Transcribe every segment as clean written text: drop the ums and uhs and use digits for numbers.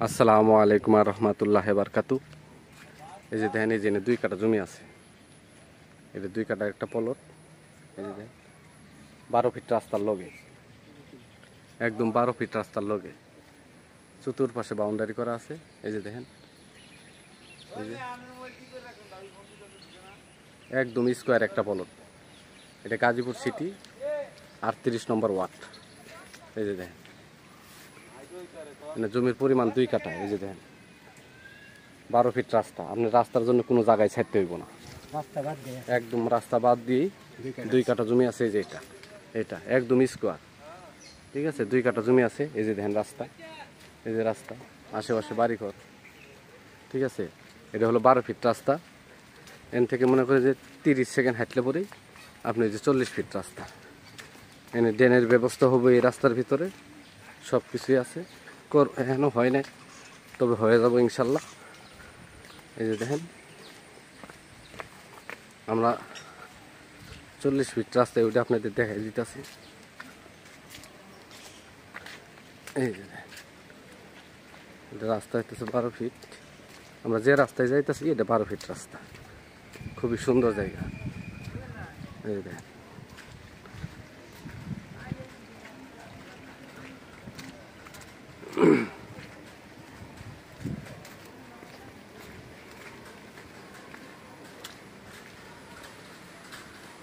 আসসালামু আলাইকুম রহমতুল্লাহ বারকাতু। এই যে দেখেন, এই যে 2 কাঠা জমি আছে, এটা 2 কাঠা একটা পলট। এই যে দেখেন 12 ফিট রাস্তার লগে, একদম 12 ফিট রাস্তার লগে চতুর্পাশে বাউন্ডারি করা আছে। এই যে দেখেন, এই যে একদম স্কোয়ার একটা পলট। এটা গাজীপুর সিটি 38 নম্বর ওয়ার্ড। এই যে দেখেন জমির পরিমাণ 2 কাঠা। এই যে দেখেন 12 ফিট রাস্তা। আপনি রাস্তার জন্য কোনো জায়গায় ছাড়তে হইব না, একদম রাস্তা বাদ দিয়েই 2 কাঠা জমি আছে। এই যে এটা একদম স্কোয়ার, ঠিক আছে। 2 কাঠা জমি আছে। এই যে দেখেন রাস্তা, এই যে রাস্তা, আশেপাশে বাড়িঘর, ঠিক আছে। এটা হলো 12 ফিট রাস্তা। এন থেকে মনে করে যে 30 সেকেন্ড হাঁটলে পরেই আপনি যে 40 ফিট রাস্তা। এনে ড্রেনের ব্যবস্থা হবে এই রাস্তার ভিতরে, সব কিছুই আছে। এখনো হয় নাই, তবে হয়ে যাব ইনশাল্লাহ। এই যে দেখেন আমরা 40 ফিট রাস্তায় ওইটা আপনাদের দেখাই দিতেছি। এই যে এটা রাস্তা হইতেছে 12 ফিট। আমরা যে রাস্তায় যাইতেছি এটা 12 ফিট রাস্তা, খুবই সুন্দর জায়গা। এই যে দেখেন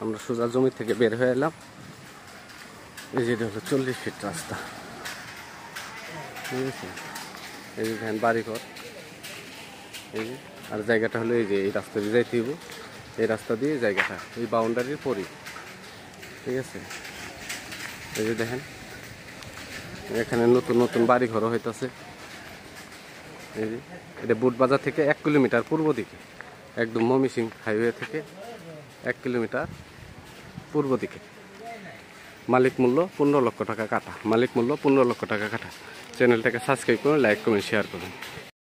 আমরা সোজা জমি থেকে বের হয়ে এলাম। এই যে এটা হলো 40 ফিট রাস্তা, ঠিক আছে। এই যে দেখেন বাড়িঘর, এই যে আর জায়গাটা হলো এই যে এই রাস্তা দিয়ে যাইতে হইব। এই রাস্তা দিয়ে জায়গাটা এই বাউন্ডারির পরই, ঠিক আছে। এই যে দেখেন এখানে নতুন নতুন বাড়িঘরও হইতেছে। এই যে এটা বুটবাজার থেকে 1 কিলোমিটার পূর্ব দিকে, একদম ময়মনসিংহ হাইওয়ে থেকে 1 কিলোমিটার পূর্ব দিকে। মালিক মূল্য 15 লক্ষ টাকা কাঠা, মালিক মূল্য 15 লক্ষ টাকা কাঠা। চ্যানেলটাকে সাবস্ক্রাইব করুন, লাইক করুন, শেয়ার করুন।